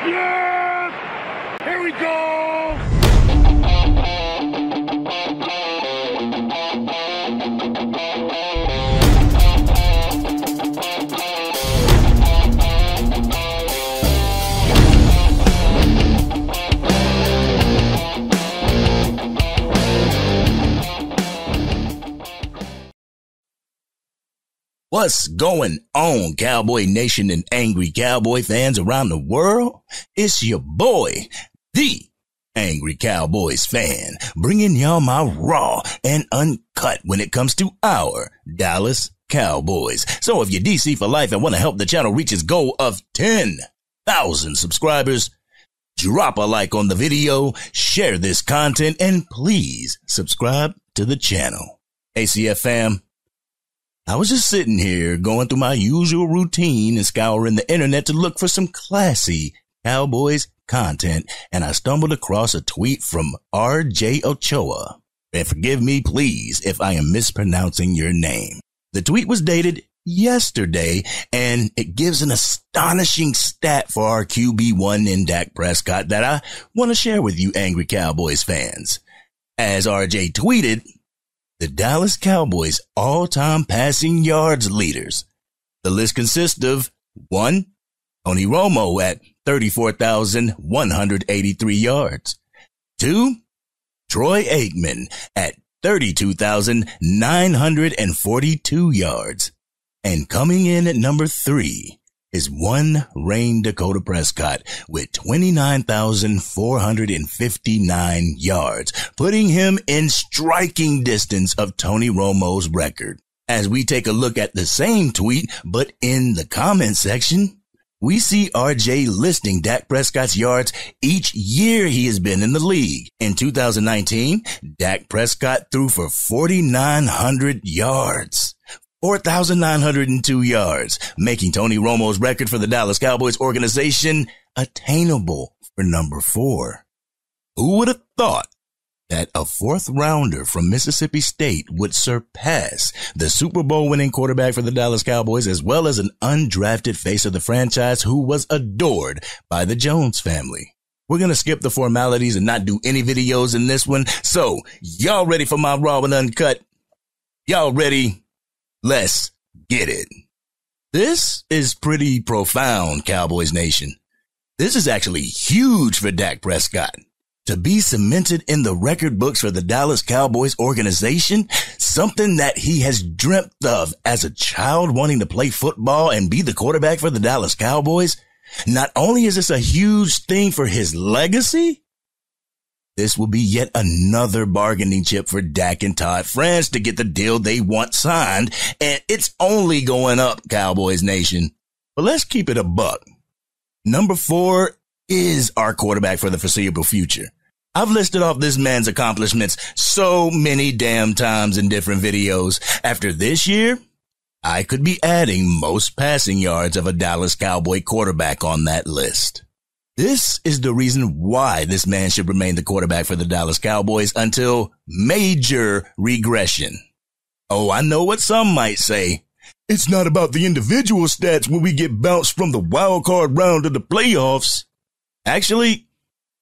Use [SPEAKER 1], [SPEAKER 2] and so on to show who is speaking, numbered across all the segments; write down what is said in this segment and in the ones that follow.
[SPEAKER 1] Yes! Here we go!
[SPEAKER 2] What's going on, Cowboy Nation and Angry Cowboy fans around the world? It's your boy, the Angry Cowboys fan, bringing y'all my raw and uncut when it comes to our Dallas Cowboys. So if you're DC for life and want to help the channel reach its goal of 10,000 subscribers, drop a like on the video, share this content, and please subscribe to the channel. ACF fam, I was just sitting here going through my usual routine and scouring the internet to look for some classy Cowboys content, and I stumbled across a tweet from RJ Ochoa. And forgive me, please, if I am mispronouncing your name. The tweet was dated yesterday, and it gives an astonishing stat for our QB1 in Dak Prescott that I want to share with you, Angry Cowboys fans. As RJ tweeted, the Dallas Cowboys all-time passing yards leaders. The list consists of 1. Tony Romo at 34,183 yards. 2. Troy Aikman at 32,942 yards. And coming in at number 3 is one Rain Dakota Prescott with 29,459 yards, putting him in striking distance of Tony Romo's record. As we take a look at the same tweet, but in the comment section, we see RJ listing Dak Prescott's yards each year he has been in the league. In 2019, Dak Prescott threw for 4,900 yards. 4,902 yards, making Tony Romo's record for the Dallas Cowboys organization attainable for number 4. Who would have thought that a 4th rounder from Mississippi State would surpass the Super Bowl winning quarterback for the Dallas Cowboys, as well as an undrafted face of the franchise who was adored by the Jones family? We're going to skip the formalities and not do any videos in this one. So y'all ready for my raw and uncut? Y'all ready? Let's get it. This is pretty profound, Cowboys Nation. This is actually huge for Dak Prescott. To be cemented in the record books for the Dallas Cowboys organization, something that he has dreamt of as a child, wanting to play football and be the quarterback for the Dallas Cowboys. Not only is this a huge thing for his legacy, this will be yet another bargaining chip for Dak and Todd France to get the deal they want signed, and it's only going up, Cowboys Nation. But let's keep it a buck. Number 4 is our quarterback for the foreseeable future. I've listed off this man's accomplishments so many damn times in different videos. After this year, I could be adding most passing yards of a Dallas Cowboy quarterback on that list. This is the reason why this man should remain the quarterback for the Dallas Cowboys until major regression. Oh, I know what some might say. It's not about the individual stats when we get bounced from the wild card round to the playoffs. Actually,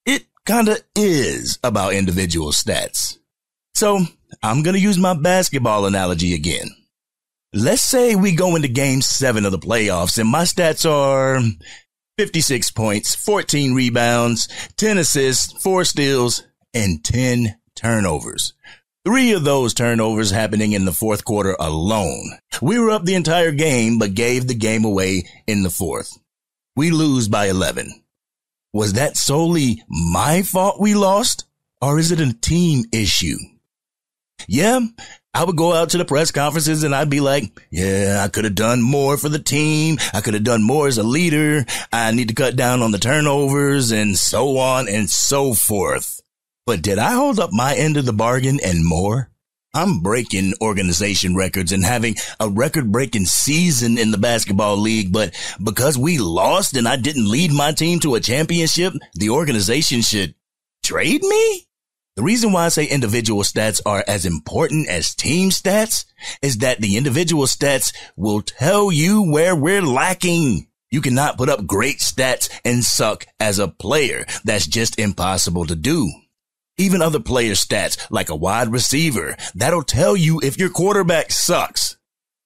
[SPEAKER 2] it kinda is about individual stats. So I'm gonna use my basketball analogy again. Let's say we go into game 7 of the playoffs and my stats are 56 points, 14 rebounds, 10 assists, 4 steals, and 10 turnovers. 3 of those turnovers happening in the 4th quarter alone. We were up the entire game, but gave the game away in the 4th. We lose by 11. Was that solely my fault we lost? Or is it a team issue? Yeah, I would go out to the press conferences and I'd be like, yeah, I could have done more for the team. I could have done more as a leader. I need to cut down on the turnovers and so on and so forth. But did I hold up my end of the bargain and more? I'm breaking organization records and having a record-breaking season in the basketball league, but because we lost and I didn't lead my team to a championship, the organization should trade me? The reason why I say individual stats are as important as team stats is that the individual stats will tell you where we're lacking. You cannot put up great stats and suck as a player. That's just impossible to do. Even other player stats, like a wide receiver, that'll tell you if your quarterback sucks.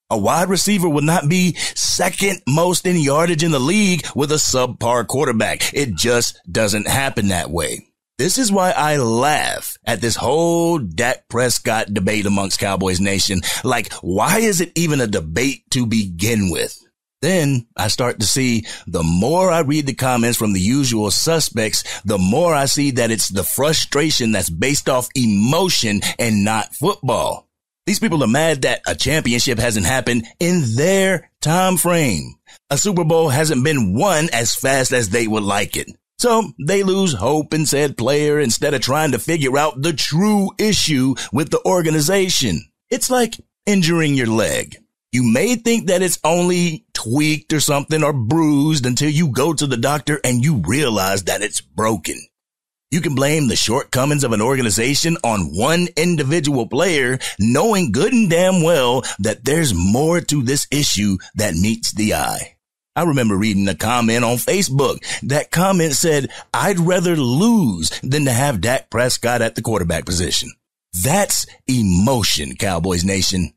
[SPEAKER 2] A wide receiver will not be second most in yardage in the league with a subpar quarterback. It just doesn't happen that way. This is why I laugh at this whole Dak Prescott debate amongst Cowboys Nation. Like, why is it even a debate to begin with? Then I start to see the more I read the comments from the usual suspects, the more I see that it's the frustration that's based off emotion and not football. These people are mad that a championship hasn't happened in their time frame. A Super Bowl hasn't been won as fast as they would like it. So they lose hope in said player instead of trying to figure out the true issue with the organization. It's like injuring your leg. You may think that it's only tweaked or something or bruised until you go to the doctor and you realize that it's broken. You can blame the shortcomings of an organization on one individual player, knowing good and damn well that there's more to this issue that meets the eye. I remember reading a comment on Facebook. That comment said, "I'd rather lose than to have Dak Prescott at the quarterback position." That's emotion, Cowboys Nation.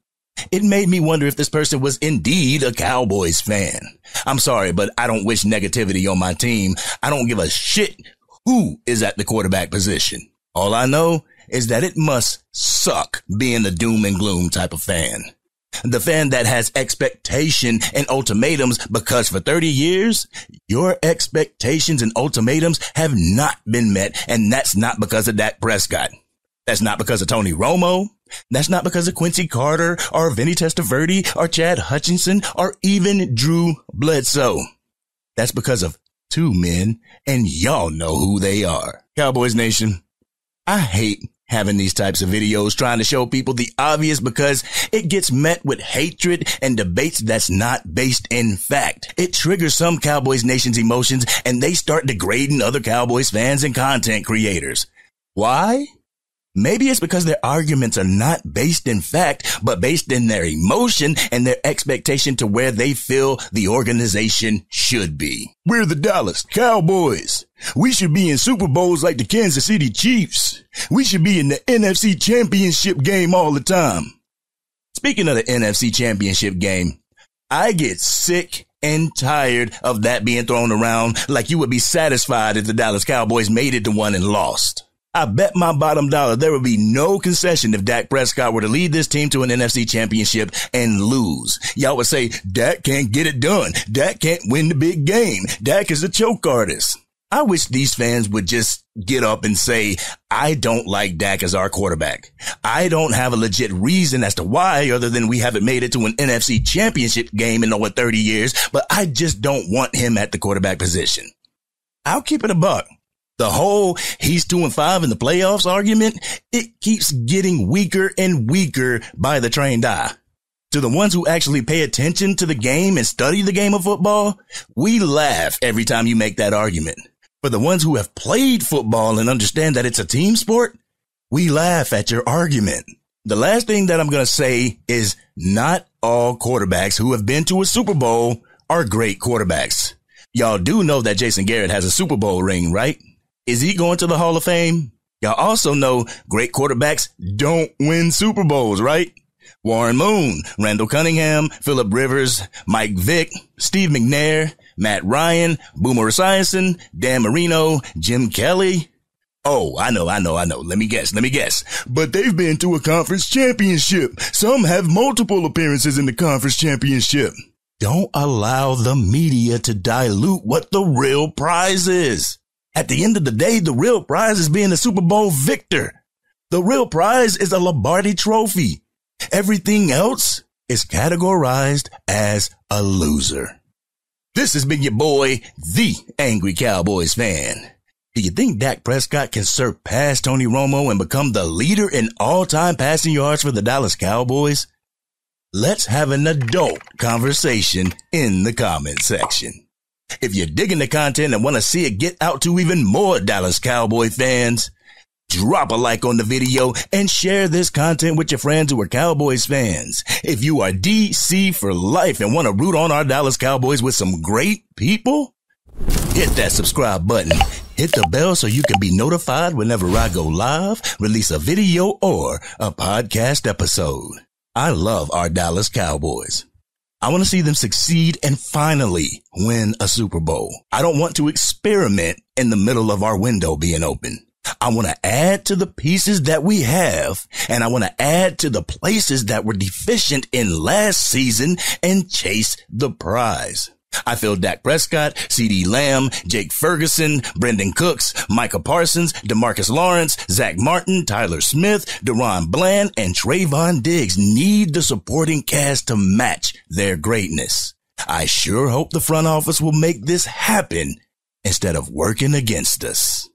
[SPEAKER 2] It made me wonder if this person was indeed a Cowboys fan. I'm sorry, but I don't wish negativity on my team. I don't give a shit who is at the quarterback position. All I know is that it must suck being the doom and gloom type of fan. The fan that has expectation and ultimatums because for 30 years, your expectations and ultimatums have not been met. And that's not because of Dak Prescott. That's not because of Tony Romo. That's not because of Quincy Carter or Vinny Testaverde or Chad Hutchinson or even Drew Bledsoe. That's because of two men, and y'all know who they are. Cowboys Nation, I hate having these types of videos trying to show people the obvious because it gets met with hatred and debates that's not based in fact. It triggers some Cowboys Nation's emotions and they start degrading other Cowboys fans and content creators. Why? Maybe it's because their arguments are not based in fact, but based in their emotion and their expectation to where they feel the organization should be. We're the Dallas Cowboys. We should be in Super Bowls like the Kansas City Chiefs. We should be in the NFC Championship game all the time. Speaking of the NFC Championship game, I get sick and tired of that being thrown around like you would be satisfied if the Dallas Cowboys made it to one and lost. I bet my bottom dollar there would be no concession if Dak Prescott were to lead this team to an NFC championship and lose. Y'all would say, Dak can't get it done. Dak can't win the big game. Dak is a choke artist. I wish these fans would just get up and say, I don't like Dak as our quarterback. I don't have a legit reason as to why other than we haven't made it to an NFC championship game in over 30 years, but I just don't want him at the quarterback position. I'll keep it a buck. The whole he's 2-5 in the playoffs argument, it keeps getting weaker and weaker by the trained eye. To the ones who actually pay attention to the game and study the game of football, we laugh every time you make that argument. For the ones who have played football and understand that it's a team sport, we laugh at your argument. The last thing that I'm going to say is not all quarterbacks who have been to a Super Bowl are great quarterbacks. Y'all do know that Jason Garrett has a Super Bowl ring, right? Is he going to the Hall of Fame? Y'all also know great quarterbacks don't win Super Bowls, right? Warren Moon, Randall Cunningham, Phillip Rivers, Mike Vick, Steve McNair, Matt Ryan, Boomer Esiason, Dan Marino, Jim Kelly. Oh, I know. Let me guess. But they've been to a conference championship. Some have multiple appearances in the conference championship. Don't allow the media to dilute what the real prize is. At the end of the day, the real prize is being a Super Bowl victor. The real prize is a Lombardi trophy. Everything else is categorized as a loser. This has been your boy, the Angry Cowboys Fan. Do you think Dak Prescott can surpass Tony Romo and become the leader in all-time passing yards for the Dallas Cowboys? Let's have an adult conversation in the comment section. If you're digging the content and want to see it get out to even more Dallas Cowboy fans, drop a like on the video, and share this content with your friends who are Cowboys fans. If you are DC for life and want to root on our Dallas Cowboys with some great people, hit that subscribe button. Hit the bell so you can be notified whenever I go live, release a video, or a podcast episode. I love our Dallas Cowboys. I want to see them succeed and finally win a Super Bowl. I don't want to experiment in the middle of our window being open. I want to add to the pieces that we have, and I want to add to the places that were deficient in last season and chase the prize. I feel Dak Prescott, CeeDee Lamb, Jake Ferguson, Brendan Cooks, Micah Parsons, DeMarcus Lawrence, Zach Martin, Tyler Smith, Deron Bland, and Trayvon Diggs need the supporting cast to match their greatness. I sure hope the front office will make this happen instead of working against us.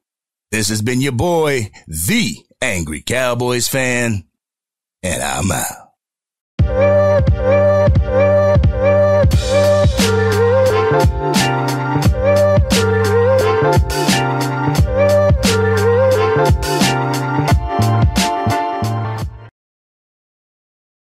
[SPEAKER 2] This has been your boy, the Angry Cowboys Fan, and I'm out.